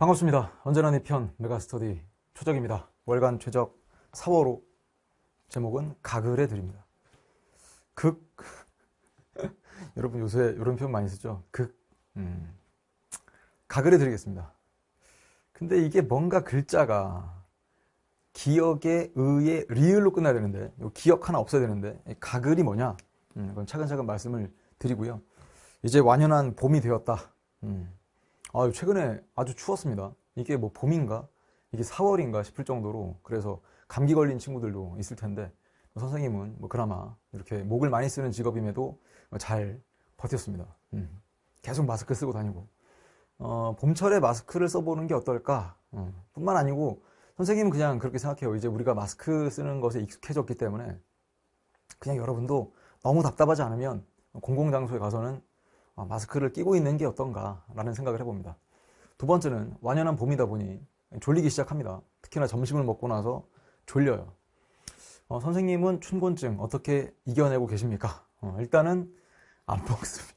반갑습니다. 언제나 내 편 메가스터디 초적입니다. 월간 최적 4월호 제목은 가글해 드립니다. 여러분 요새 이런 표현 많이 쓰죠? 가글해 드리겠습니다. 근데 이게 뭔가 글자가 기역에 의에 리을로 끝나야 되는데 기역 하나 없어야 되는데 가글이 뭐냐? 그건 차근차근 말씀을 드리고요. 이제 완연한 봄이 되었다. 최근에 아주 추웠습니다. 이게 뭐 봄인가? 이게 4월인가 싶을 정도로, 그래서 감기 걸린 친구들도 있을 텐데, 선생님은 뭐 그나마 이렇게 목을 많이 쓰는 직업임에도 잘 버텼습니다. 계속 마스크 쓰고 다니고, 봄철에 마스크를 써보는 게 어떨까? 뿐만 아니고, 선생님은 그냥 그렇게 생각해요. 이제 우리가 마스크 쓰는 것에 익숙해졌기 때문에, 그냥 여러분도 너무 답답하지 않으면 공공장소에 가서는 마스크를 끼고 있는 게 어떤가 라는 생각을 해봅니다. 두 번째는 완연한 봄이다 보니 졸리기 시작합니다. 특히나 점심을 먹고 나서 졸려요. 선생님은 춘곤증 어떻게 이겨내고 계십니까? 일단은 안 먹습니다.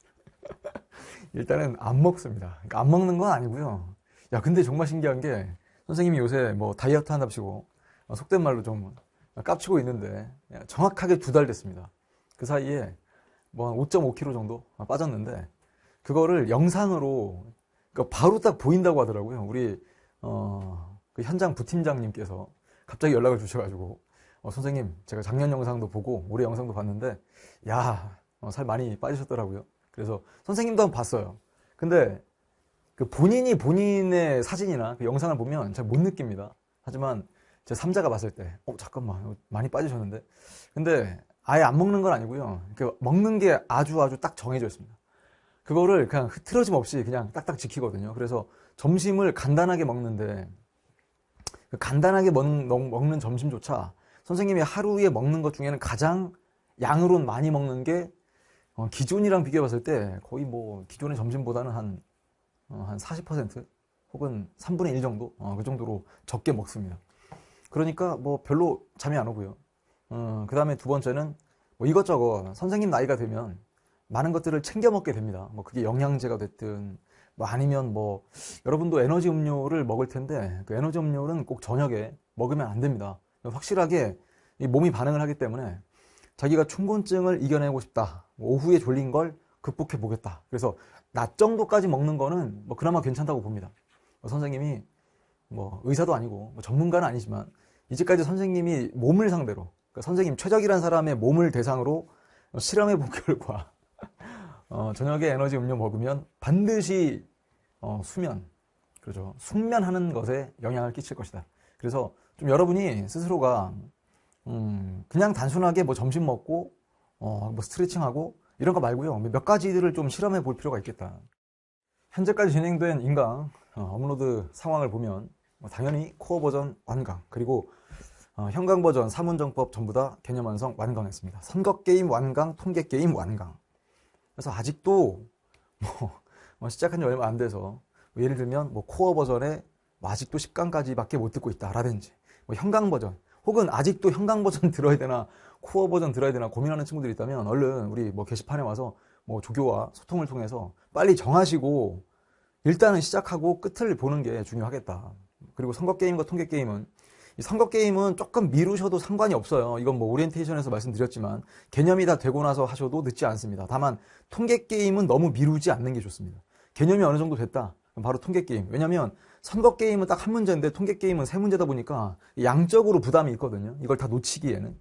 일단은 안 먹습니다. 그러니까 안 먹는 건 아니고요. 야, 근데 정말 신기한 게 선생님이 요새 뭐 다이어트 한답시고 속된 말로 좀 깝치고 있는데 정확하게 2달 됐습니다. 그 사이에 뭐 한 5.5kg 정도 빠졌는데, 그거를 영상으로 그러니까 바로 딱 보인다고 하더라고요. 우리 그 현장 부팀장님께서 갑자기 연락을 주셔가지고 선생님, 제가 작년 영상도 보고 올해 영상도 봤는데 살 많이 빠지셨더라고요. 그래서 선생님도 한번 봤어요. 근데 그 본인이 본인의 사진이나 그 영상을 보면 잘 못 느낍니다. 하지만 제 3자가 봤을 때 잠깐만 많이 빠지셨는데, 근데 아예 안 먹는 건 아니고요. 그 먹는 게 아주 딱 정해져 있습니다. 그거를 그냥 흐트러짐 없이 그냥 딱딱 지키거든요. 그래서 점심을 간단하게 먹는데, 그 간단하게 먹는 점심조차 선생님이 하루에 먹는 것 중에는 가장 양으로는 많이 먹는 게 기존이랑 비교해 봤을 때 거의 뭐 기존의 점심보다는 한 40% 혹은 3분의 1 정도? 그 정도로 적게 먹습니다. 그러니까 뭐 별로 잠이 안 오고요. 그 다음에 두 번째는 뭐 이것저것 선생님 나이가 되면 많은 것들을 챙겨 먹게 됩니다. 뭐 그게 영양제가 됐든 뭐 아니면 뭐 여러분도 에너지 음료를 먹을 텐데, 그 에너지 음료는 꼭 저녁에 먹으면 안 됩니다. 확실하게 이 몸이 반응을 하기 때문에 자기가 춘곤증을 이겨내고 싶다, 뭐 오후에 졸린 걸 극복해 보겠다, 그래서 낮 정도까지 먹는 거는 뭐 그나마 괜찮다고 봅니다. 선생님이 뭐 의사도 아니고 뭐 전문가는 아니지만 이제까지 선생님이 몸을 상대로, 그러니까 선생님 최적이라는 사람의 몸을 대상으로 실험해 본 결과 저녁에 에너지 음료 먹으면 반드시 수면, 그렇죠, 숙면하는 것에 영향을 끼칠 것이다. 그래서 좀 여러분이 스스로가 그냥 단순하게 뭐 점심 먹고 뭐 스트레칭하고 이런 거 말고요, 몇 가지들을 좀 실험해 볼 필요가 있겠다. 현재까지 진행된 인강 업로드 상황을 보면 당연히 코어 버전 완강, 그리고 현강 버전 사문정법 전부 다 개념 완성 완강했습니다. 선거 게임 완강, 통계 게임 완강. 그래서 아직도 시작한 지 얼마 안 돼서 예를 들면 뭐 코어 버전에 아직도 10강까지밖에 못 듣고 있다라든지, 뭐 현강 버전, 혹은 아직도 현강 버전 들어야 되나 코어 버전 들어야 되나 고민하는 친구들이 있다면 얼른 우리 뭐 게시판에 와서 뭐 조교와 소통을 통해서 빨리 정하시고 일단은 시작하고 끝을 보는 게 중요하겠다. 그리고 선거 게임과 통계 게임은, 이 선거 게임은 조금 미루셔도 상관이 없어요. 이건 뭐 오리엔테이션에서 말씀드렸지만 개념이 다 되고 나서 하셔도 늦지 않습니다. 다만 통계 게임은 너무 미루지 않는 게 좋습니다. 개념이 어느 정도 됐다, 그럼 바로 통계 게임. 왜냐면 선거 게임은 딱 한 문제인데 통계 게임은 3문제다 보니까 양적으로 부담이 있거든요. 이걸 다 놓치기에는.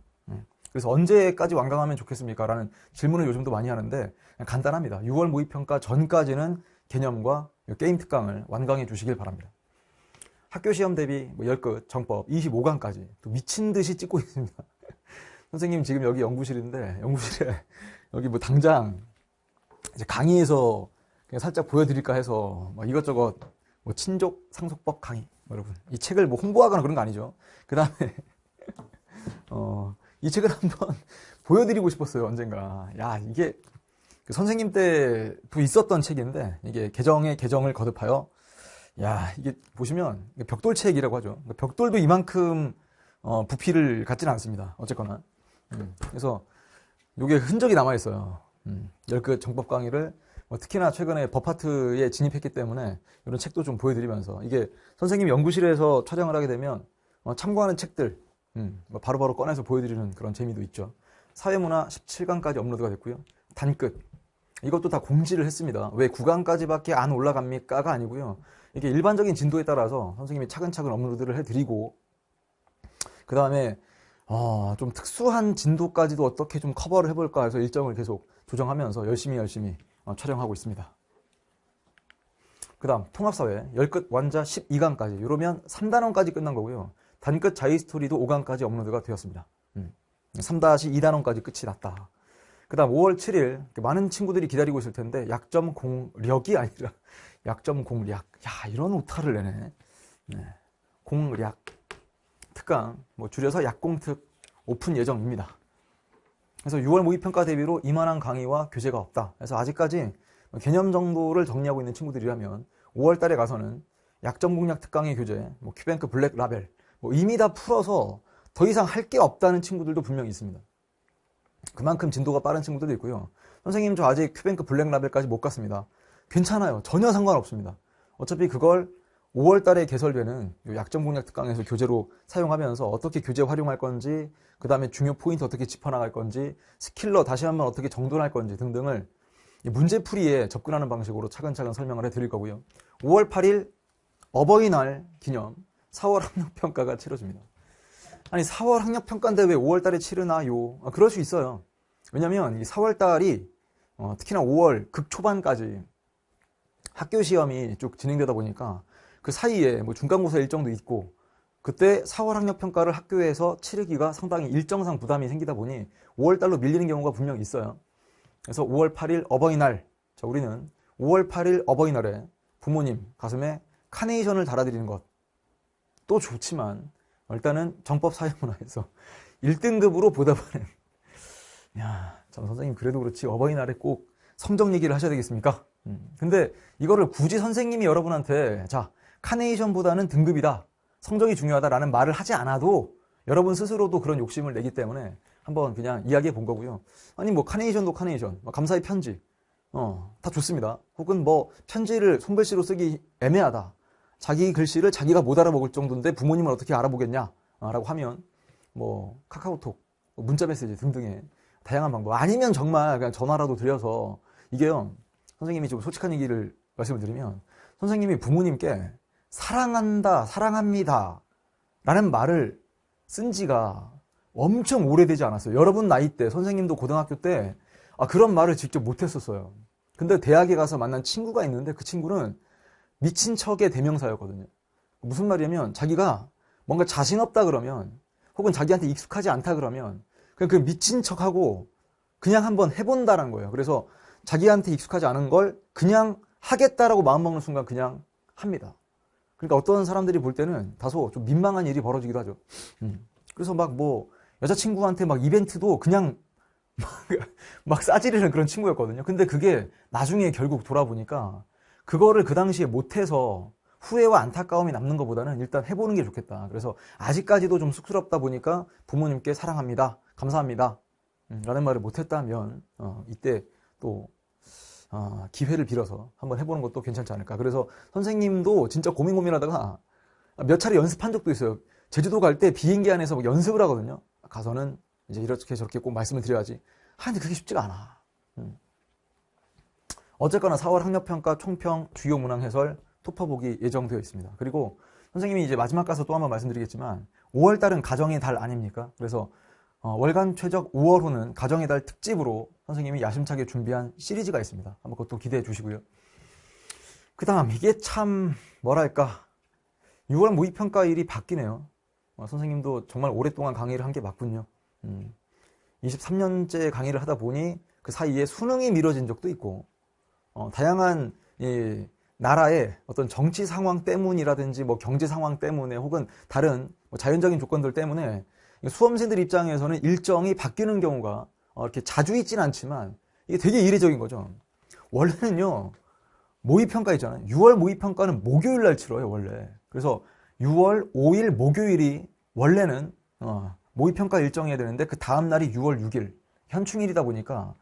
그래서 언제까지 완강하면 좋겠습니까? 라는 질문을 요즘도 많이 하는데 간단합니다. 6월 모의평가 전까지는 개념과 게임 특강을 완강해 주시길 바랍니다. 학교 시험 대비 뭐 10끝, 정법 25강까지 또 미친 듯이 찍고 있습니다. 선생님 지금 여기 연구실인데, 연구실에 여기 뭐 당장 이제 강의에서 그냥 살짝 보여드릴까 해서 뭐 이것저것 뭐 친족 상속법 강의, 여러분 이 책을 뭐 홍보하거나 그런 거 아니죠. 그 다음에 이 책을 한번 보여드리고 싶었어요, 언젠가. 이게 그 선생님 때도 있었던 책인데, 이게 개정의 개정을 거듭하여, 이게 보시면 벽돌책이라고 하죠. 벽돌도 이만큼 부피를 갖지는 않습니다. 어쨌거나. 그래서 이게 흔적이 남아있어요. 10끗 정법 강의를 특히나 최근에 법하트에 진입했기 때문에 이런 책도 좀 보여드리면서 이게 선생님 연구실에서 촬영을 하게 되면 참고하는 책들 바로바로 꺼내서 보여드리는 그런 재미도 있죠. 사회문화 17강까지 업로드가 됐고요. 단끝 이것도 다 공지를 했습니다. 왜 9강까지밖에 안 올라갑니까가 아니고요. 이게 일반적인 진도에 따라서 선생님이 차근차근 업로드를 해드리고 그 다음에 좀 특수한 진도까지도 어떻게 좀 커버를 해볼까 해서 일정을 계속 조정하면서 열심히 촬영하고 있습니다. 그 다음 통합사회 열끝 완자 12강까지 이러면 3단원까지 끝난 거고요. 단끝 자이스토리도 5강까지 업로드가 되었습니다. 3-2단원까지 끝이 났다. 그 다음 5월 7일 많은 친구들이 기다리고 있을 텐데 약점 공력이 아니라 약점 공략. 야, 이런 오타를 내네. 네. 공략 특강 줄여서 약공특 오픈 예정입니다. 그래서 6월 모의평가 대비로 이만한 강의와 교재가 없다. 그래서 아직까지 개념 정도를 정리하고 있는 친구들이라면 5월 달에 가서는 약점 공략 특강의 교재, 큐뱅크 블랙 라벨 이미 다 풀어서 더 이상 할 게 없다는 친구들도 분명히 있습니다. 그만큼 진도가 빠른 친구들도 있고요. 선생님 저 아직 큐뱅크 블랙 라벨까지 못 갔습니다. 괜찮아요. 전혀 상관없습니다. 어차피 그걸 5월 달에 개설되는 약점 공략 특강에서 교재로 사용하면서 어떻게 교재 활용할 건지, 그 다음에 중요 포인트 어떻게 짚어나갈 건지, 스킬러 다시 한번 어떻게 정돈할 건지 등등을 문제풀이에 접근하는 방식으로 차근차근 설명을 해드릴 거고요. 5월 8일 어버이날 기념 4월 학력평가가 치러집니다. 아니 4월 학력평가인데 왜 5월 달에 치르나요? 그럴 수 있어요. 왜냐면 이 4월 달이 특히나 5월 극초반까지 학교 시험이 쭉 진행되다 보니까 그 사이에 중간고사 일정도 있고 그때 4월 학력평가를 학교에서 치르기가 상당히 일정상 부담이 생기다 보니 5월 달로 밀리는 경우가 분명 있어요. 그래서 5월 8일 어버이날, 자 우리는 5월 8일 어버이날에 부모님 가슴에 카네이션을 달아드리는 것도 좋지만 일단은 정법사회문화에서 1등급으로 보답하는 야, 참 선생님 그래도 그렇지 어버이날에 꼭 성적 얘기를 하셔야 되겠습니까? 근데 이거를 굳이 선생님이 여러분한테 자 카네이션보다는 등급이다, 성적이 중요하다라는 말을 하지 않아도 여러분 스스로도 그런 욕심을 내기 때문에 한번 그냥 이야기해 본 거고요. 아니 카네이션도 카네이션, 감사의 편지 다 좋습니다. 혹은 편지를 손글씨로 쓰기 애매하다, 자기 글씨를 자기가 못 알아먹을 정도인데 부모님은 어떻게 알아보겠냐 라고 하면 카카오톡, 문자메시지 등등의 다양한 방법, 아니면 정말 그냥 전화라도 드려서 이게요, 선생님이 좀 솔직한 얘기를 말씀을 드리면 선생님이 부모님께 사랑한다, 사랑합니다 라는 말을 쓴 지가 엄청 오래되지 않았어요. 여러분 나이 때, 선생님도 고등학교 때 그런 말을 직접 못했었어요. 근데 대학에 가서 만난 친구가 있는데 그 친구는 미친 척의 대명사였거든요. 무슨 말이냐면 자기가 뭔가 자신 없다 그러면, 혹은 자기한테 익숙하지 않다 그러면 그냥 그 미친 척하고 그냥 한번 해본다는 거예요. 그래서 자기한테 익숙하지 않은 걸 그냥 하겠다라고 마음먹는 순간 그냥 합니다. 그러니까 어떤 사람들이 볼 때는 다소 좀 민망한 일이 벌어지기도 하죠. 그래서 여자친구한테 이벤트도 그냥 막 싸지르는 그런 친구였거든요. 근데 그게 나중에 결국 돌아보니까 그거를 그 당시에 못해서 후회와 안타까움이 남는 것보다는 일단 해보는 게 좋겠다. 그래서 아직까지도 좀 쑥스럽다 보니까 부모님께 사랑합니다, 감사합니다 라는 말을 못했다면 이때 또 기회를 빌어서 한번 해보는 것도 괜찮지 않을까. 그래서 선생님도 진짜 고민하다가 몇 차례 연습한 적도 있어요. 제주도 갈 때 비행기 안에서 연습을 하거든요. 가서는 이제 이렇게 저렇게 꼭 말씀을 드려야지 하는데 그게 쉽지가 않아. 어쨌거나 4월 학력평가 총평 주요 문항 해설 토퍼보기 예정되어 있습니다. 그리고 선생님이 이제 마지막 가서 또 한번 말씀드리겠지만 5월 달은 가정의 달 아닙니까? 그래서 월간 최적 5월호는 가정의 달 특집으로 선생님이 야심차게 준비한 시리즈가 있습니다. 한번 그것도 기대해 주시고요. 그 다음 이게 참 뭐랄까 6월 모의평가일이 바뀌네요. 선생님도 정말 오랫동안 강의를 한 게 맞군요. 23년째 강의를 하다 보니 그 사이에 수능이 미뤄진 적도 있고 다양한 나라의 어떤 정치 상황 때문이라든지 경제 상황 때문에 혹은 다른 자연적인 조건들 때문에 수험생들 입장에서는 일정이 바뀌는 경우가 이렇게 자주 있진 않지만 이게 되게 이례적인 거죠. 원래는요, 모의평가 있잖아요. 6월 모의평가는 목요일 날 치러요, 원래. 그래서 6월 5일 목요일이 원래는 모의평가 일정이어야 되는데 그 다음 날이 6월 6일 현충일이다 보니까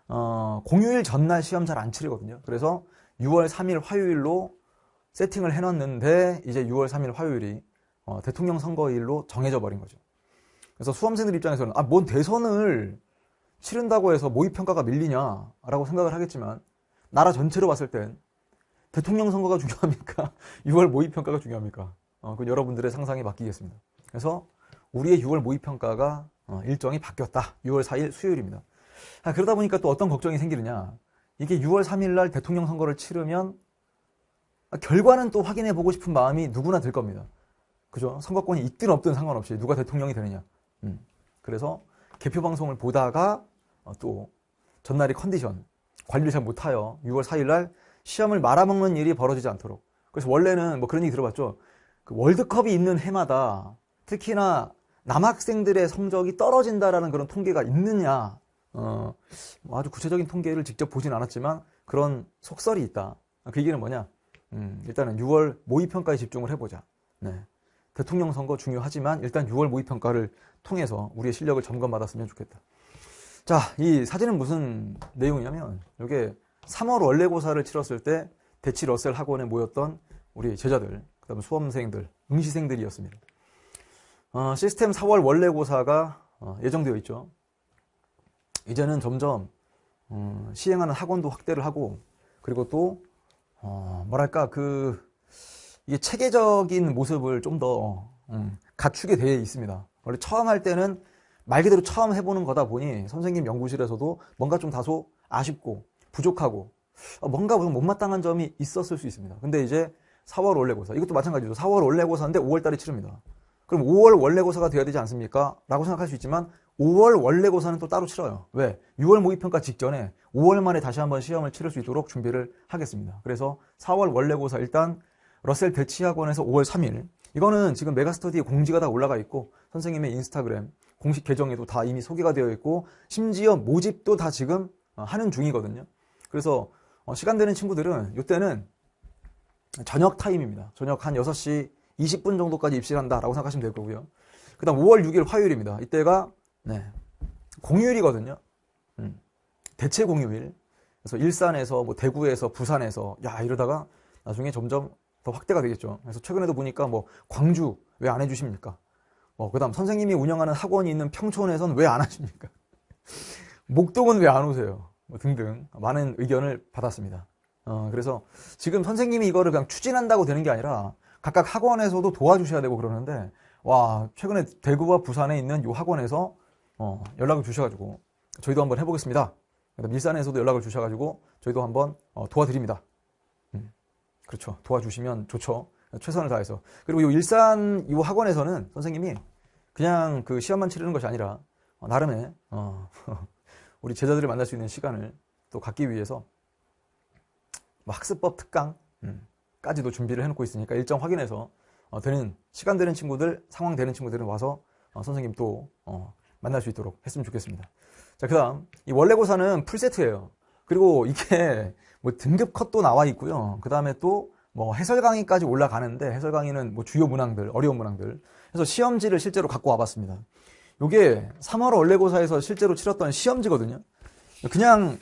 공휴일 전날 시험 잘 안 치르거든요. 그래서 6월 3일 화요일로 세팅을 해놨는데 이제 6월 3일 화요일이 대통령 선거일로 정해져 버린 거죠. 그래서 수험생들 입장에서는 뭔 대선을 치른다고 해서 모의평가가 밀리냐라고 생각을 하겠지만 나라 전체로 봤을 땐 대통령 선거가 중요합니까? 6월 모의평가가 중요합니까? 그건 여러분들의 상상에 맡기겠습니다. 그래서 우리의 6월 모의평가가 일정이 바뀌었다. 6월 4일 수요일입니다. 그러다 보니까 또 어떤 걱정이 생기느냐. 이게 6월 3일 날 대통령 선거를 치르면 결과는 또 확인해 보고 싶은 마음이 누구나 들 겁니다. 그죠? 선거권이 있든 없든 상관없이 누가 대통령이 되느냐. 그래서 개표 방송을 보다가 또 전날이 컨디션 관리를 잘 못하여 6월 4일 날 시험을 말아먹는 일이 벌어지지 않도록. 그래서 원래는 뭐 그런 얘기 들어봤죠. 그 월드컵이 있는 해마다 특히나 남학생들의 성적이 떨어진다라는 그런 통계가 있느냐. 아주 구체적인 통계를 직접 보진 않았지만 그런 속설이 있다. 그 얘기는 뭐냐? 일단은 6월 모의평가에 집중을 해보자. 네. 대통령 선거 중요하지만 일단 6월 모의평가를 통해서 우리의 실력을 점검받았으면 좋겠다. 자, 이 사진은 무슨 내용이냐면 이게 3월 원래고사를 치렀을 때 대치 러셀 학원에 모였던 우리 제자들, 그 다음에 수험생들, 응시생들이었습니다. 시스템 4월 원래고사가 예정되어 있죠. 이제는 점점 시행하는 학원도 확대를 하고 그리고 또 뭐랄까 이게 체계적인 모습을 좀 더 갖추게 되어 있습니다. 원래 처음 할 때는 말 그대로 처음 해보는 거다 보니 선생님 연구실에서도 뭔가 좀 다소 아쉽고 부족하고 뭔가 못마땅한 점이 있었을 수 있습니다. 근데 이제 4월 원래고사 이것도 마찬가지죠. 4월 원래고사인데 5월 달에 치릅니다. 그럼 5월 원래고사가 돼야 되지 않습니까? 라고 생각할 수 있지만 5월 원래고사는 또 따로 치러요. 왜? 6월 모의평가 직전에 5월 만에 다시 한번 시험을 치를 수 있도록 준비를 하겠습니다. 그래서 4월 원래고사 일단 러셀 대치학원에서 5월 3일 이거는 지금 메가스터디에 공지가 다 올라가 있고 선생님의 인스타그램 공식 계정에도 다 이미 소개가 되어 있고 심지어 모집도 다 지금 하는 중이거든요. 그래서 시간 되는 친구들은 이때는 저녁 타임입니다. 저녁 한 6시 20분 정도까지 입시를 한다라고 생각하시면 될 거고요. 그 다음 5월 6일 화요일입니다. 이때가 공휴일이거든요. 대체 공휴일. 그래서 일산에서 뭐 대구에서 부산에서 이러다가 나중에 점점 더 확대가 되겠죠. 그래서 최근에도 보니까 뭐 광주 왜 안 해주십니까? 그 다음 선생님이 운영하는 학원이 있는 평촌에선 왜 안 하십니까? 목동은 왜 안 오세요? 등등 많은 의견을 받았습니다. 그래서 지금 선생님이 이거를 그냥 추진한다고 되는 게 아니라 각각 학원에서도 도와주셔야 되고 그러는데 최근에 대구와 부산에 있는 이 학원에서 연락을 주셔가지고 저희도 한번 해보겠습니다. 그다음 일산에서도 연락을 주셔가지고 저희도 한번 도와드립니다. 그렇죠. 도와주시면 좋죠. 최선을 다해서. 그리고 이 일산 이 학원에서는 선생님이 그냥 그 시험만 치르는 것이 아니라 나름의 우리 제자들을 만날 수 있는 시간을 또 갖기 위해서 학습법 특강까지도 준비를 해놓고 있으니까 일정 확인해서 시간 되는 친구들, 상황 되는 친구들은 와서 선생님 또 만날 수 있도록 했으면 좋겠습니다. 자, 그 다음 이 원래고사는 풀세트예요. 그리고 이게 뭐 등급 컷도 나와 있고요. 그 다음에 또 뭐 해설 강의까지 올라가는데 해설 강의는 뭐 주요 문항들, 어려운 문항들. 그래서 시험지를 실제로 갖고 와봤습니다. 이게 3월 원래고사에서 실제로 치렀던 시험지거든요. 그냥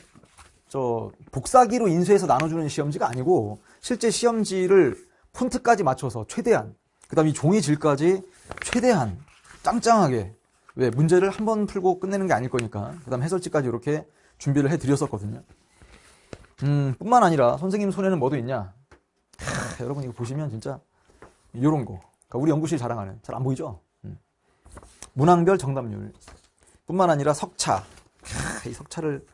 복사기로 인쇄해서 나눠주는 시험지가 아니고 실제 시험지를 폰트까지 맞춰서 최대한, 그 다음 이 종이질까지 최대한 짱짱하게, 왜 문제를 한 번 풀고 끝내는 게 아닐 거니까 그 다음 해설지까지 이렇게 준비를 해드렸었거든요. 뿐만 아니라 선생님 손에는 뭐도 있냐. 여러분 이거 보시면 진짜 이런 거, 그러니까 우리 연구실 자랑하는, 잘 안 보이죠? 문항별 정답률 뿐만 아니라 석차, 이 석차를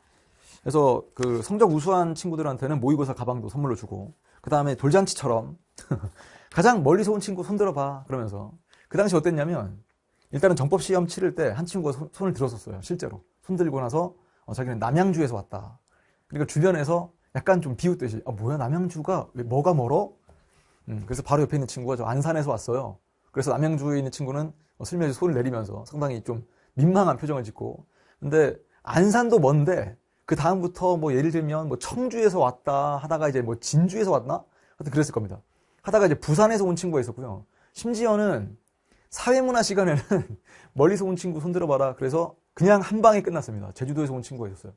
그래서 그 성적 우수한 친구들한테는 모의고사 가방도 선물로 주고, 그 다음에 돌잔치처럼 가장 멀리서 온 친구 손 들어봐 그러면서, 그 당시 어땠냐면 일단은 정법시험 치를 때 한 친구가 손을 들었었어요. 실제로 손 들고 나서 자기는 남양주에서 왔다. 그러니까 주변에서 약간 좀 비웃듯이 뭐야 남양주가 왜 뭐가 멀어? 그래서 바로 옆에 있는 친구가 저 안산에서 왔어요. 그래서 남양주에 있는 친구는 슬며시 손을 내리면서 상당히 좀 민망한 표정을 짓고, 근데 안산도 먼데 그 다음부터 뭐 예를 들면 뭐 청주에서 왔다 하다가 이제 뭐 진주에서 왔나? 하여튼 그랬을 겁니다. 하다가 이제 부산에서 온 친구가 있었고요. 심지어는 사회문화 시간에는 멀리서 온 친구 손 들어봐라. 그래서 그냥 한 방에 끝났습니다. 제주도에서 온 친구가 있었어요.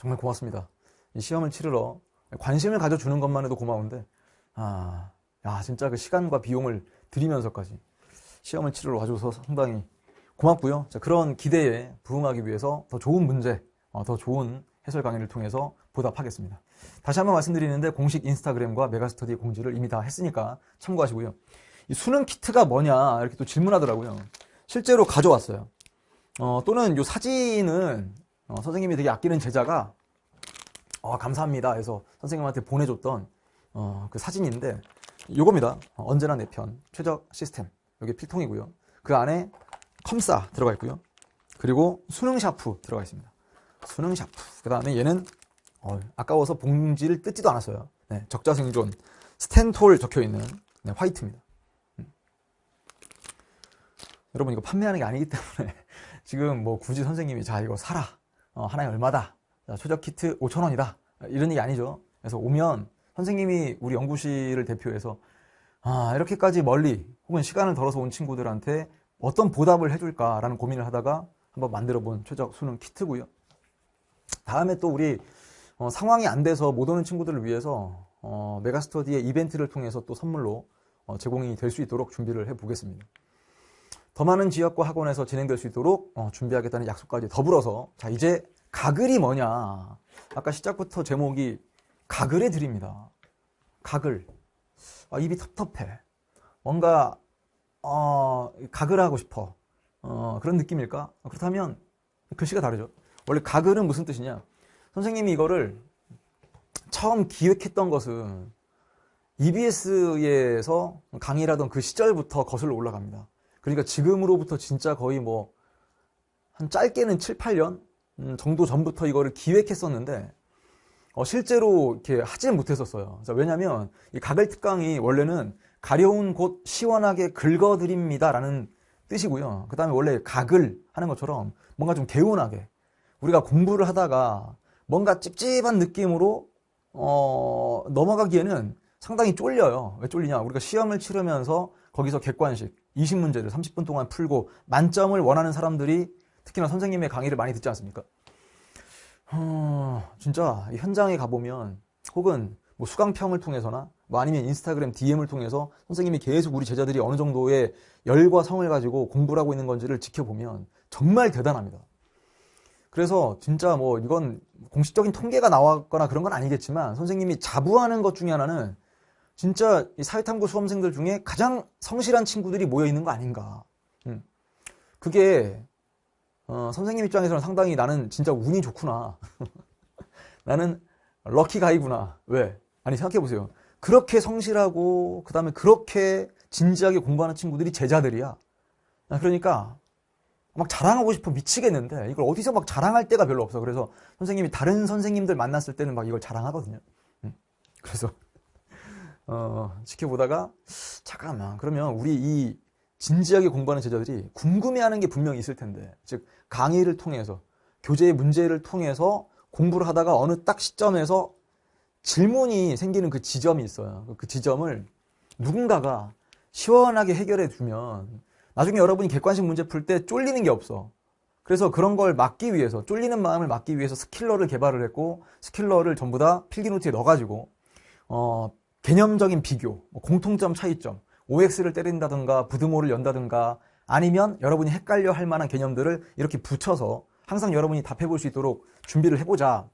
정말 고맙습니다. 이 시험을 치르러 관심을 가져주는 것만 해도 고마운데, 진짜 그 시간과 비용을 들이면서까지 시험을 치르러 와줘서 상당히 고맙고요. 자, 그런 기대에 부응하기 위해서 더 좋은 문제, 더 좋은 해설 강의를 통해서 보답하겠습니다. 다시 한번 말씀드리는데 공식 인스타그램과 메가스터디 공지를 이미 다 했으니까 참고하시고요. 이 수능 키트가 뭐냐 이렇게 또 질문하더라고요. 실제로 가져왔어요. 또는 이 사진은 선생님이 되게 아끼는 제자가 감사합니다 해서 선생님한테 보내줬던 그 사진인데 요겁니다. 언제나 내 편 최적 시스템. 여기 필통이고요. 그 안에 컴싸 들어가 있고요. 그리고 수능 샤프 들어가 있습니다. 수능 샤프. 그 다음에 얘는 아까워서 봉지를 뜯지도 않았어요. 네, 적자생존 스텐톨 적혀있는 화이트입니다. 여러분 이거 판매하는 게 아니기 때문에 지금 뭐 굳이 선생님이 자 이거 사라 하나에 얼마다 자, 최적 키트 5,000원이다 이런 얘기 아니죠. 그래서 오면 선생님이 우리 연구실을 대표해서 이렇게까지 멀리 혹은 시간을 덜어서 온 친구들한테 어떤 보답을 해줄까라는 고민을 하다가 한번 만들어 본 최적 수능 키트고요. 다음에 또 우리 상황이 안 돼서 못 오는 친구들을 위해서 메가스터디의 이벤트를 통해서 또 선물로 제공이 될 수 있도록 준비를 해 보겠습니다. 더 많은 지역과 학원에서 진행될 수 있도록 준비하겠다는 약속까지 더불어서 자 이제 가글이 뭐냐. 아까 시작부터 제목이 가글의 들입니다. 가글. 입이 텁텁해. 뭔가 가글하고 싶어. 그런 느낌일까? 그렇다면 글씨가 다르죠. 원래 가글은 무슨 뜻이냐? 선생님이 이거를 처음 기획했던 것은 EBS에서 강의를 하던 그 시절부터 거슬러 올라갑니다. 그러니까 지금으로부터 진짜 거의 한 짧게는 7, 8년 정도 전부터 이거를 기획했었는데 실제로 이렇게 하지는 못했었어요. 왜냐하면 이 가글 특강이 원래는 가려운 곳 시원하게 긁어드립니다 라는 뜻이고요. 그 다음에 원래 가글 하는 것처럼 뭔가 좀 개운하게 우리가 공부를 하다가 뭔가 찝찝한 느낌으로 넘어가기에는 상당히 쫄려요. 왜 쫄리냐? 우리가 시험을 치르면서 거기서 객관식 20문제를 30분 동안 풀고 만점을 원하는 사람들이 특히나 선생님의 강의를 많이 듣지 않습니까? 진짜 현장에 가보면 혹은 뭐 수강평을 통해서나 뭐 아니면 인스타그램 DM을 통해서 선생님이 계속 우리 제자들이 어느 정도의 열과 성을 가지고 공부를 하고 있는 건지를 지켜보면 정말 대단합니다. 그래서 진짜 뭐 이건 공식적인 통계가 나왔거나 그런 건 아니겠지만 선생님이 자부하는 것 중에 하나는 진짜 이 사회탐구 수험생들 중에 가장 성실한 친구들이 모여 있는 거 아닌가. 그게 선생님 입장에서는 상당히 나는 진짜 운이 좋구나. 나는 럭키 가이구나. 왜? 아니 생각해보세요. 그렇게 성실하고 그 다음에 그렇게 진지하게 공부하는 친구들이 제자들이야. 그러니까 막 자랑하고 싶어 미치겠는데 이걸 어디서 막 자랑할 데가 별로 없어. 그래서 선생님이 다른 선생님들 만났을 때는 막 이걸 자랑하거든요. 그래서 지켜보다가 잠깐만 그러면 우리 이 진지하게 공부하는 제자들이 궁금해하는 게 분명히 있을 텐데 즉 강의를 통해서 교재의 문제를 통해서 공부를 하다가 어느 딱 시점에서 질문이 생기는 그 지점이 있어요. 그 지점을 누군가가 시원하게 해결해 주면 나중에 여러분이 객관식 문제 풀 때 쫄리는 게 없어. 그래서 그런 걸 막기 위해서 쫄리는 마음을 막기 위해서 스킬러를 개발을 했고 스킬러를 전부 다 필기노트에 넣어가지고 개념적인 비교, 공통점, 차이점, OX를 때린다든가 부등호를 연다든가 아니면 여러분이 헷갈려 할 만한 개념들을 이렇게 붙여서 항상 여러분이 답해볼 수 있도록 준비를 해보자.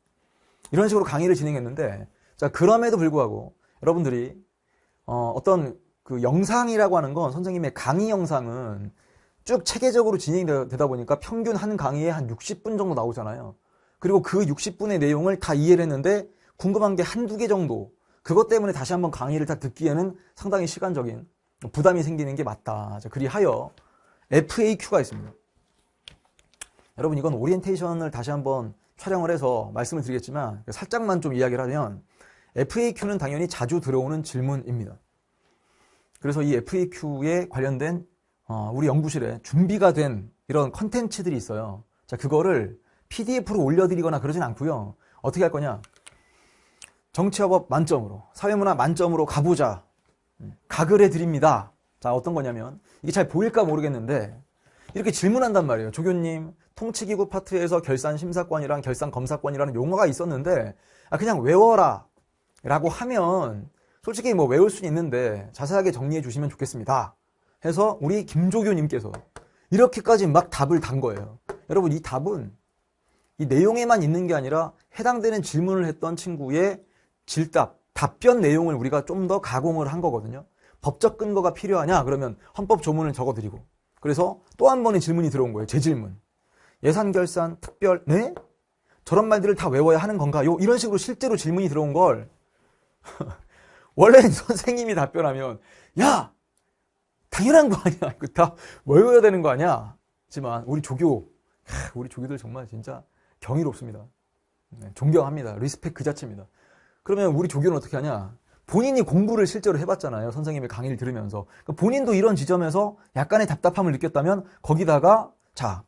이런 식으로 강의를 진행했는데 자 그럼에도 불구하고 여러분들이 어떤 그 영상이라고 하는 건 선생님의 강의 영상은 쭉 체계적으로 진행되다 보니까 평균 한 강의에 한 60분 정도 나오잖아요. 그리고 그 60분의 내용을 다 이해를 했는데 궁금한 게 한두 개 정도 그것 때문에 다시 한번 강의를 다 듣기에는 상당히 시간적인 부담이 생기는 게 맞다. 자, 그리하여 FAQ가 있습니다. 여러분 이건 오리엔테이션을 다시 한번 촬영을 해서 말씀을 드리겠지만 살짝만 좀 이야기를 하면 FAQ는 당연히 자주 들어오는 질문입니다. 그래서 이 FAQ에 관련된 우리 연구실에 준비가 된 이런 컨텐츠들이 있어요. 자, 그거를 PDF로 올려드리거나 그러진 않고요. 어떻게 할 거냐? 정치화법 만점으로, 사회문화 만점으로 가보자. 가글해 드립니다. 자, 어떤 거냐면 이게 잘 보일까 모르겠는데 이렇게 질문한단 말이에요. 조교님, 통치기구 파트에서 결산심사권이랑 결산검사권이라는 용어가 있었는데 그냥 외워라 라고 하면 솔직히 뭐 외울 수는 있는데 자세하게 정리해 주시면 좋겠습니다 해서 우리 김조교님께서 이렇게까지 막 답을 단 거예요. 여러분, 이 답은 이 내용에만 있는 게 아니라 해당되는 질문을 했던 친구의 답변 내용을 우리가 좀 더 가공을 한 거거든요. 법적 근거가 필요하냐? 그러면 헌법 조문을 적어드리고, 그래서 또 한 번의 질문이 들어온 거예요. 재질문. 예산 결산 특별, 네? 저런 말들을 다 외워야 하는 건가요? 이런 식으로 실제로 질문이 들어온 걸 원래 선생님이 답변하면 야! 당연한 거 아니야. 이거 다 외워야 되는 거 아니야. 하지만 우리 조교들 정말 진짜 경이롭습니다. 네, 존경합니다. 리스펙 그 자체입니다. 그러면 우리 조교는 어떻게 하냐? 본인이 공부를 실제로 해봤잖아요. 선생님의 강의를 들으면서. 본인도 이런 지점에서 약간의 답답함을 느꼈다면 거기다가 자,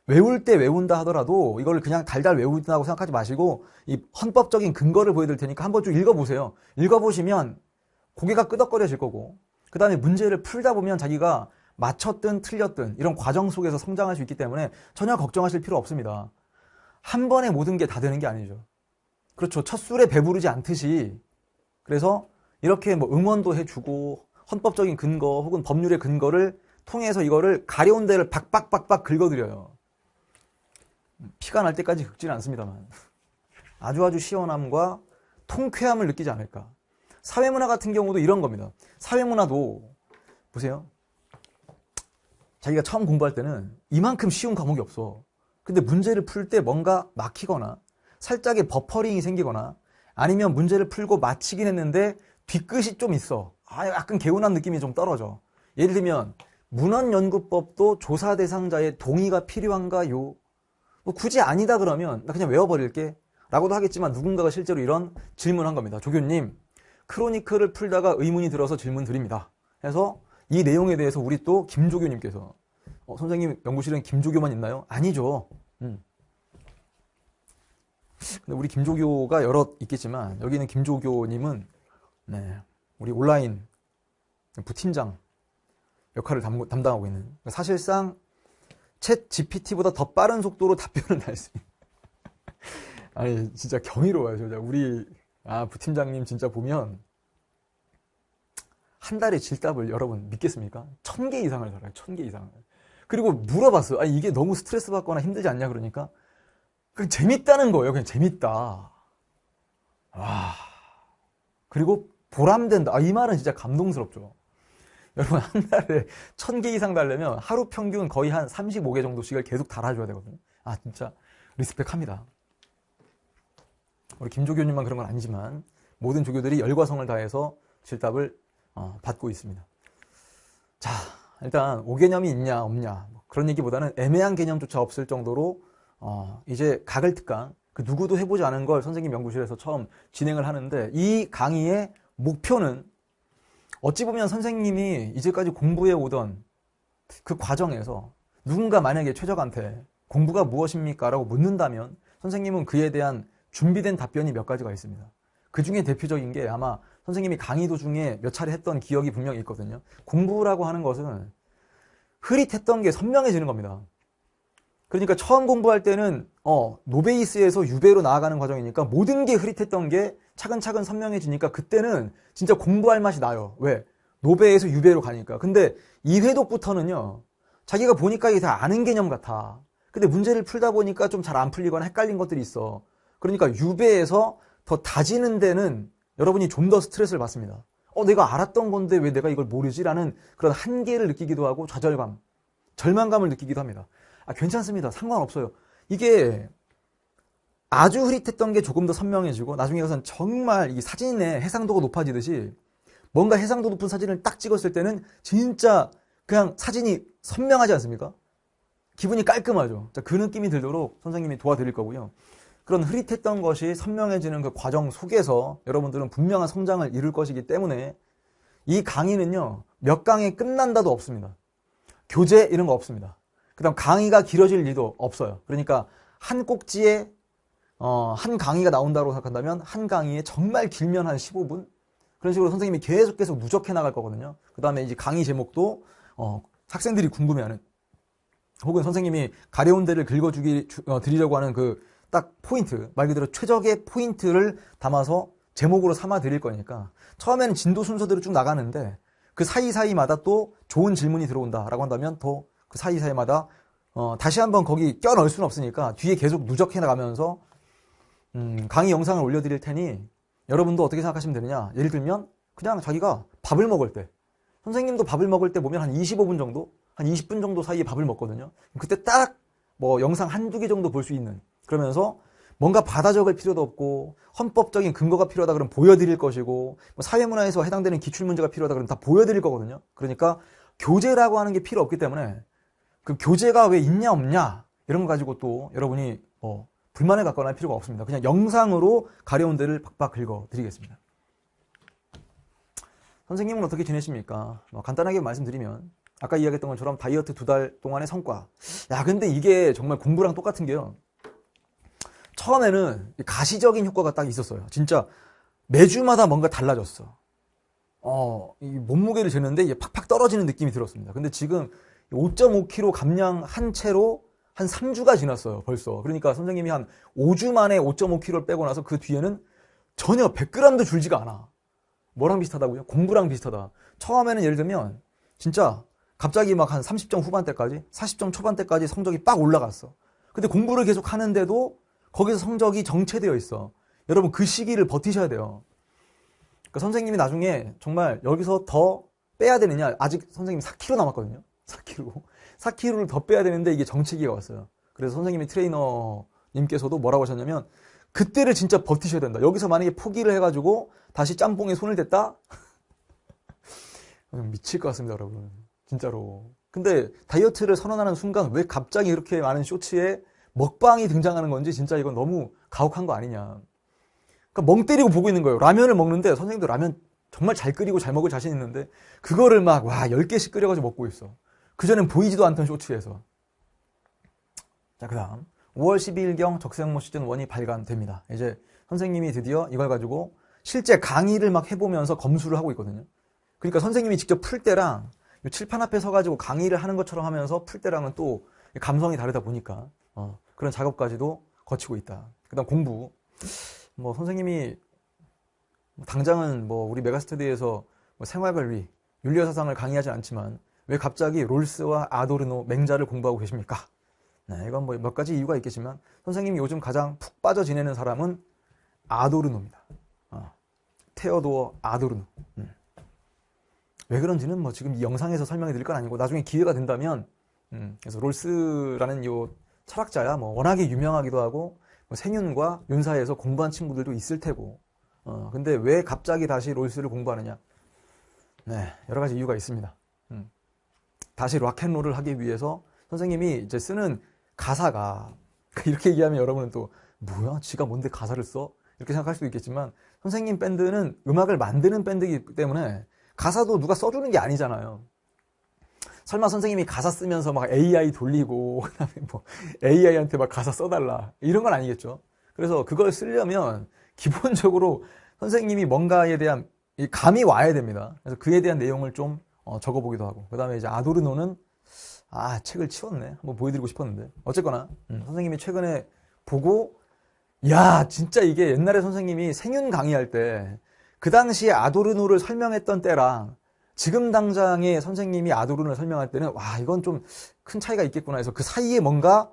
외울 때 외운다 하더라도 이걸 그냥 달달 외운다고 생각하지 마시고 이 헌법적인 근거를 보여드릴 테니까 한번 좀 읽어보세요. 읽어보시면 고개가 끄덕거려질 거고, 그 다음에 문제를 풀다 보면 자기가 맞췄든 틀렸든 이런 과정 속에서 성장할 수 있기 때문에 전혀 걱정하실 필요 없습니다. 한 번에 모든 게 다 되는 게 아니죠. 그렇죠. 첫 술에 배부르지 않듯이. 그래서 이렇게 뭐 응원도 해주고 헌법적인 근거 혹은 법률의 근거를 통해서 이거를 가려운 데를 박박박박 긁어드려요. 피가 날 때까지 긁지는 않습니다만 아주 시원함과 통쾌함을 느끼지 않을까. 사회문화 같은 경우도 이런 겁니다. 사회문화도 보세요. 자기가 처음 공부할 때는 이만큼 쉬운 과목이 없어. 근데 문제를 풀 때 뭔가 막히거나 살짝의 버퍼링이 생기거나 아니면 문제를 풀고 마치긴 했는데 뒤끝이 좀 있어. 약간 개운한 느낌이 좀 떨어져. 예를 들면 문헌연구법도 조사 대상자의 동의가 필요한가요? 뭐 굳이 아니다 그러면 나 그냥 외워버릴게 라고도 하겠지만 누군가가 실제로 이런 질문한 겁니다. 조교님, 크로니클을 풀다가 의문이 들어서 질문 드립니다. 해서 이 내용에 대해서 우리 또 김조교님께서 선생님 연구실엔 김조교만 있나요? 아니죠. 근데 우리 김조교가 여럿 있겠지만 여기는 김조교님은 우리 온라인 부팀장 역할을 담당하고 있는, 사실상 챗 GPT보다 더 빠른 속도로 답변을 할 수 있는 아니 진짜 경이로워요. 진짜 우리 부팀장님 진짜 보면 한 달에 질답을 여러분 믿겠습니까? 1000개 이상을 달아요. 1000개 이상을. 그리고 물어봤어요. 이게 너무 스트레스 받거나 힘들지 않냐 그러니까 그냥 재밌다는 거예요. 그냥 재밌다. 그리고 보람된다. 이 말은 진짜 감동스럽죠. 여러분 한 달에 1000개 이상 달려면 하루 평균 거의 한 35개 정도씩을 계속 달아줘야 되거든요. 진짜 리스펙합니다. 우리 김조교님만 그런 건 아니지만 모든 조교들이 열과 성을 다해서 질답을 받고 있습니다. 자, 일단 5개념이 있냐 없냐 그런 얘기보다는 애매한 개념조차 없을 정도로 이제 가글특강, 그 누구도 해보지 않은 걸 선생님 연구실에서 처음 진행을 하는데, 이 강의의 목표는 어찌 보면 선생님이 이제까지 공부해 오던 그 과정에서 누군가 만약에 최적한테 공부가 무엇입니까? 라고 묻는다면 선생님은 그에 대한 준비된 답변이 몇 가지가 있습니다. 그 중에 대표적인 게 아마 선생님이 강의 도중에 몇 차례 했던 기억이 분명히 있거든요. 공부라고 하는 것은 흐릿했던 게 선명해지는 겁니다. 그러니까 처음 공부할 때는 노베이스에서 유베로 나아가는 과정이니까 모든 게 흐릿했던 게 차근차근 선명해지니까 그때는 진짜 공부할 맛이 나요. 왜? 노베에서 유베로 가니까. 근데 2회독부터는요, 자기가 보니까 이게 다 아는 개념 같아. 근데 문제를 풀다 보니까 좀 잘 안 풀리거나 헷갈린 것들이 있어. 그러니까 유베에서 더 다지는 데는 여러분이 좀 더 스트레스를 받습니다. 내가 알았던 건데 왜 내가 이걸 모르지? 라는 그런 한계를 느끼기도 하고 좌절감, 절망감을 느끼기도 합니다. 괜찮습니다. 상관없어요. 이게 아주 흐릿했던 게 조금 더 선명해지고 나중에 가서는 정말 이 사진의 해상도가 높아지듯이 뭔가 해상도 높은 사진을 딱 찍었을 때는 진짜 그냥 사진이 선명하지 않습니까? 기분이 깔끔하죠. 그 느낌이 들도록 선생님이 도와드릴 거고요. 그런 흐릿했던 것이 선명해지는 그 과정 속에서 여러분들은 분명한 성장을 이룰 것이기 때문에 이 강의는요, 몇 강에 끝난다도 없습니다. 교재 이런 거 없습니다. 그 다음 강의가 길어질 일도 없어요. 그러니까 한 꼭지에 한 강의가 나온다고 생각한다면 한 강의에 정말 길면 한 15분? 그런 식으로 선생님이 계속 누적해 나갈 거거든요. 그 다음에 이제 강의 제목도 학생들이 궁금해하는 혹은 선생님이 가려운 데를 드리려고 하는 그 딱 포인트, 말 그대로 최적의 포인트를 담아서 제목으로 삼아 드릴 거니까 처음에는 진도 순서대로 쭉 나가는데 그 사이사이마다 또 좋은 질문이 들어온다라고 한다면 더 그 사이사이마다 다시 한번 거기 껴넣을 수는 없으니까 뒤에 계속 누적해 나가면서 강의 영상을 올려드릴 테니 여러분도 어떻게 생각하시면 되느냐. 예를 들면 그냥 자기가 밥을 먹을 때, 선생님도 밥을 먹을 때 보면 한 25분 정도, 한 20분 정도 사이에 밥을 먹거든요. 그때 딱 뭐 영상 한두 개 정도 볼 수 있는, 그러면서 뭔가 받아 적을 필요도 없고 헌법적인 근거가 필요하다 그러면 보여드릴 것이고, 뭐 사회문화에서 해당되는 기출문제가 필요하다 그러면 다 보여드릴 거거든요. 그러니까 교재라고 하는 게 필요 없기 때문에 그 교재가 왜 있냐 없냐 이런 거 가지고 또 여러분이 불만을 갖거나 할 필요가 없습니다. 그냥 영상으로 가려운 데를 박박 긁어드리겠습니다. 선생님은 어떻게 지내십니까? 간단하게 말씀드리면 아까 이야기했던 것처럼 다이어트 2달 동안의 성과. 야, 근데 이게 정말 공부랑 똑같은 게요. 처음에는 가시적인 효과가 딱 있었어요. 진짜 매주마다 뭔가 달라졌어. 이 몸무게를 재는데 이게 팍팍 떨어지는 느낌이 들었습니다. 근데 지금 5.5kg 감량한 채로 한 3주가 지났어요, 벌써. 그러니까 선생님이 한 5주 만에 5.5kg를 빼고 나서 그 뒤에는 전혀 100g도 줄지가 않아. 뭐랑 비슷하다고요? 공부랑 비슷하다. 처음에는 예를 들면 진짜 갑자기 막 한 30점 후반대까지, 40점 초반대까지 성적이 빡 올라갔어. 근데 공부를 계속 하는데도 거기서 성적이 정체되어 있어. 여러분 그 시기를 버티셔야 돼요. 그러니까 선생님이 나중에 정말 여기서 더 빼야 되느냐. 아직 선생님이 4kg 남았거든요. 4kg를 더 빼야 되는데 이게 정체기가 왔어요. 그래서 선생님이 트레이너님께서도 뭐라고 하셨냐면 그때를 진짜 버티셔야 된다. 여기서 만약에 포기를 해가지고 다시 짬뽕에 손을 댔다? 미칠 것 같습니다, 여러분. 진짜로. 근데 다이어트를 선언하는 순간 왜 갑자기 이렇게 많은 쇼츠에 먹방이 등장하는 건지 진짜 이건 너무 가혹한 거 아니냐. 그러니까 멍 때리고 보고 있는 거예요. 라면을 먹는데 선생님도 라면 정말 잘 끓이고 잘 먹을 자신 있는데 그거를 막 10개씩 끓여가지고 먹고 있어. 그전엔 보이지도 않던 쇼츠에서. 자, 그 다음 5월 12일경 적세학모 시즌 1이 발간됩니다. 이제 선생님이 드디어 이걸 가지고 실제 강의를 막 해보면서 검수를 하고 있거든요. 그러니까 선생님이 직접 풀 때랑 칠판 앞에 서가지고 강의를 하는 것처럼 하면서 풀 때랑은 또 감성이 다르다 보니까 그런 작업까지도 거치고 있다. 그 다음 공부. 뭐 선생님이 당장은 뭐 우리 메가스터디에서 뭐 생활관리, 윤리사상을 강의하지 않지만 왜 갑자기 롤스와 아도르노, 맹자를 공부하고 계십니까? 네, 이건 뭐 몇 가지 이유가 있겠지만 선생님이 요즘 가장 푹 빠져 지내는 사람은 아도르노입니다. 테어도어 아도르노. 왜 그런지는 뭐 지금 이 영상에서 설명해 드릴 건 아니고 나중에 기회가 된다면 그래서 롤스라는 요 철학자야 뭐 워낙에 유명하기도 하고 뭐 생윤과 윤사에서 공부한 친구들도 있을 테고 근데 왜 갑자기 다시 롤스를 공부하느냐? 네, 여러 가지 이유가 있습니다. 다시 락앤롤을 하기 위해서 선생님이 이제 쓰는 가사가 이렇게 얘기하면 여러분은 또 뭐야? 지가 뭔데 가사를 써? 이렇게 생각할 수도 있겠지만 선생님 밴드는 음악을 만드는 밴드이기 때문에 가사도 누가 써주는 게 아니잖아요. 설마 선생님이 가사 쓰면서 막 AI 돌리고 그다음에 뭐 AI한테 막 가사 써달라 이런 건 아니겠죠. 그래서 그걸 쓰려면 기본적으로 선생님이 뭔가에 대한 감이 와야 됩니다. 그래서 그에 대한 내용을 좀 적어보기도 하고 그 다음에 이제 아도르노는 책을 치웠네. 한번 보여드리고 싶었는데 어쨌거나 선생님이 최근에 보고 야 진짜 이게 옛날에 선생님이 생윤 강의할 때 그 당시에 아도르노를 설명했던 때랑 지금 당장에 선생님이 아도르노를 설명할 때는 와 이건 좀 큰 차이가 있겠구나 해서 그 사이에 뭔가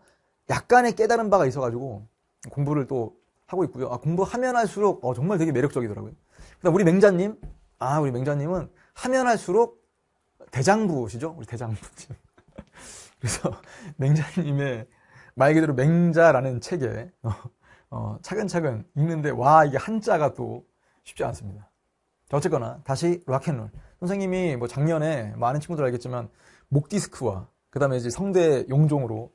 약간의 깨달은 바가 있어가지고 공부를 또 하고 있고요. 공부하면 할수록 정말 되게 매력적이더라고요. 그다음 우리 맹자님 우리 맹자님은 하면 할수록 대장부시죠? 우리 대장부. 그래서 맹자님의 말 그대로 맹자라는 책에 차근차근 읽는데 와 이게 한자가 또 쉽지 않습니다. 자, 어쨌거나 다시 락앤롤. 선생님이 뭐 작년에 많은 친구들 알겠지만 목디스크와 그 다음에 이제 성대 용종으로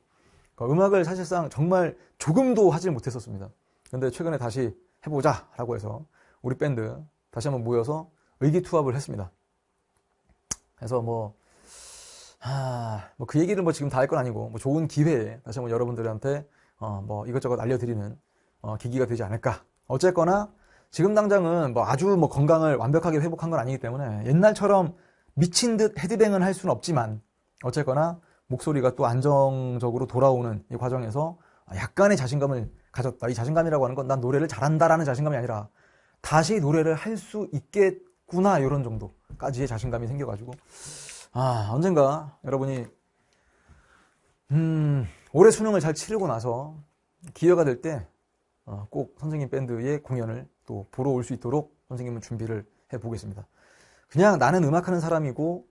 음악을 사실상 정말 조금도 하지 못했었습니다. 근데 최근에 다시 해보자 라고 해서 우리 밴드 다시 한번 모여서 의기투합을 했습니다. 그래서 뭐 그 얘기를 뭐 지금 다 할 건 아니고 뭐 좋은 기회에 다시 한번 여러분들한테 뭐 이것저것 알려드리는 계기가 되지 않을까. 어쨌거나 지금 당장은 뭐 아주 뭐 건강을 완벽하게 회복한 건 아니기 때문에 옛날처럼 미친 듯 헤드뱅을 할 수는 없지만 어쨌거나 목소리가 또 안정적으로 돌아오는 이 과정에서 약간의 자신감을 가졌다. 이 자신감이라고 하는 건 난 노래를 잘한다라는 자신감이 아니라 다시 노래를 할 수 있겠구나 이런 정도까지의 자신감이 생겨가지고 언젠가 여러분이 올해 수능을 잘 치르고 나서 기회가 될 때 꼭 선생님 밴드의 공연을 또 보러 올 수 있도록 선생님은 준비를 해보겠습니다. 그냥 나는 음악하는 사람이고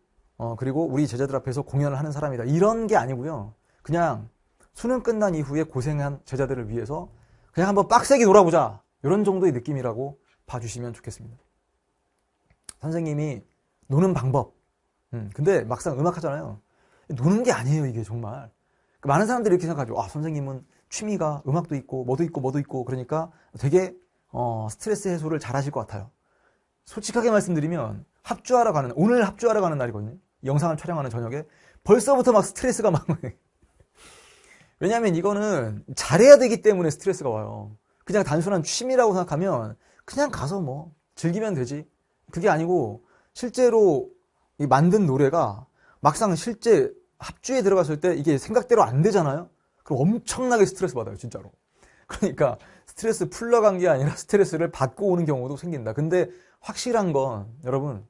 그리고 우리 제자들 앞에서 공연을 하는 사람이다 이런 게 아니고요. 그냥 수능 끝난 이후에 고생한 제자들을 위해서 그냥 한번 빡세게 놀아보자 이런 정도의 느낌이라고 봐주시면 좋겠습니다. 선생님이 노는 방법 근데 막상 음악 하잖아요. 노는 게 아니에요 이게 정말. 많은 사람들이 이렇게 생각하죠. 선생님은 취미가 음악도 있고 뭐도 있고 그러니까 되게 스트레스 해소를 잘 하실 것 같아요. 솔직하게 말씀드리면 오늘 합주하러 가는 날이거든요. 영상을 촬영하는 저녁에 벌써부터 막 스트레스가 막 왜냐하면 이거는 잘해야 되기 때문에 스트레스가 와요. 그냥 단순한 취미라고 생각하면 그냥 가서 뭐 즐기면 되지. 그게 아니고 실제로 이 만든 노래가 막상 실제 합주에 들어갔을 때 이게 생각대로 안 되잖아요. 그럼 엄청나게 스트레스 받아요, 진짜로. 그러니까 스트레스 풀러 간 게 아니라 스트레스를 받고 오는 경우도 생긴다. 근데 확실한 건 여러분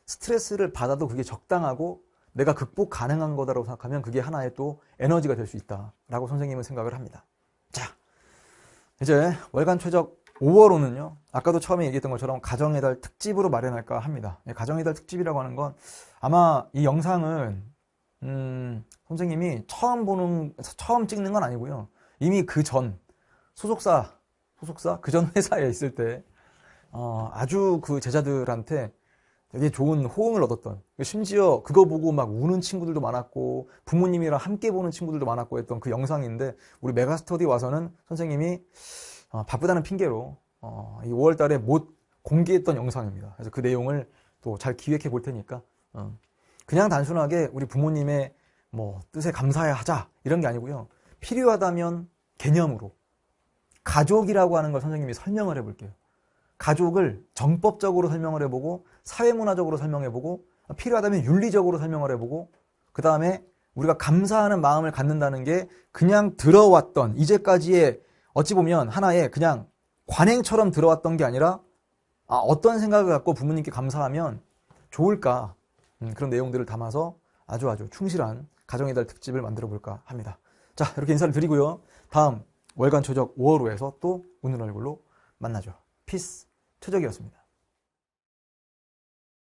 스트레스를 받아도 그게 적당하고 내가 극복 가능한 거다라고 생각하면 그게 하나의 또 에너지가 될 수 있다라고 선생님은 생각을 합니다. 자, 이제 월간 최적 5월호는요. 아까도 처음에 얘기했던 것처럼 가정의 달 특집으로 마련할까 합니다. 가정의 달 특집이라고 하는 건 아마 이 영상은 선생님이 처음 찍는 건 아니고요. 이미 그 전 소속사 그 전 회사에 있을 때 아주 그 제자들한테 되게 좋은 호응을 얻었던, 심지어 그거 보고 막 우는 친구들도 많았고 부모님이랑 함께 보는 친구들도 많았고 했던 그 영상인데 우리 메가스터디 와서는 선생님이 바쁘다는 핑계로 이 5월 달에 못 공개했던 영상입니다. 그래서 그 내용을 또 잘 기획해 볼 테니까 그냥 단순하게 우리 부모님의 뭐 뜻에 감사해야 하자 이런 게 아니고요. 필요하다면 개념으로 가족이라고 하는 걸 선생님이 설명을 해볼게요. 가족을 정법적으로 설명을 해보고 사회문화적으로 설명해보고 필요하다면 윤리적으로 설명을 해보고 그 다음에 우리가 감사하는 마음을 갖는다는 게 그냥 들어왔던 이제까지의 어찌 보면 하나의 그냥 관행처럼 들어왔던 게 아니라 어떤 생각을 갖고 부모님께 감사하면 좋을까 그런 내용들을 담아서 아주 충실한 가정의 달 특집을 만들어 볼까 합니다. 자, 이렇게 인사를 드리고요. 다음 월간 최적 5월호에서 또 웃는 얼굴로 만나죠. 피스 최적이었습니다.